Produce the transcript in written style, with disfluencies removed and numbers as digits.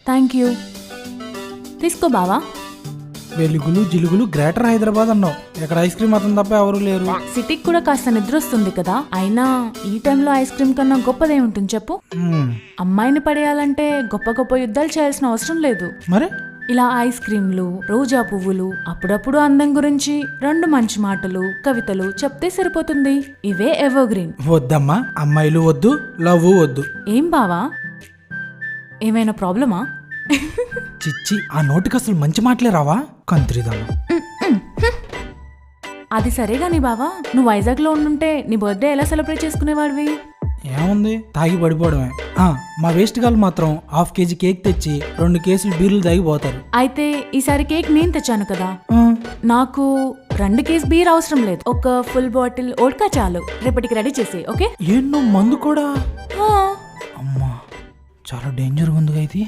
Thank you. తీసుకో బావా. వెలుగులు జిలుగులు గ్రేటర్ హైదరాబాద్ అన్నావు. ఇక్కడ ఐస్ క్రీమ్ అతను తప్ప ఎవరు లేరు. సిటీకి కూడా కాస్త నిద్ర వస్తుంది కదా. అయినా ఈ టైంలో ఐస్ క్రీమ్ కన్నా గొప్పదేముంటుంది చెప్పు. అమ్మాయిని పడేయాలంటే గొప్ప గొప్ప యుద్ధాలు చేయాల్సిన అవసరం లేదు. మరి ఇలా ఐస్ క్రీమ్లు, రోజా పువ్వులు, అప్పుడప్పుడు అందం గురించి 2 మంచి మాటలు, కవితలు చెప్తే సరిపోతుంది. ఇవే ఎవర్గ్రీన్. వద్దమ్మా, అమ్మాయిలు వద్దు, లవ్ వద్దు. ఏం బావా, ఏమైనా ప్రాబ్లమా? చిచ్చి, ఆ నోటికి అసలు మంచి మాటలే రావా? కంత్రిదాను. అది సరేగాని బావా, నువ్వు వైజాగ్ లో ఉండుంటే నీ బర్త్డే ఎలా సెలబ్రేట్ చేసుకునేవాడివి? ఏముంది, తాగి పడిపోవడమే. మా వేస్ట్ గాళ్ళు మాత్రం 1/2 కేజీ కేక్ తెచ్చి 2 కేసులు బీర్లు తాగిపోతారు. అయితే ఈసారి కేక్ నేను తెచ్చాను కదా, నాకు 2 కేసు బీర్ అవసరం లేదు. ఒక ఫుల్ బాటిల్ ఓడ్కా చాలు. రేపటికి రెడీ చేసి. ఓకే? ఎన్నో మందు కూడా. అమ్మా, చాలా డేంజర్గా ఉంది ఇది.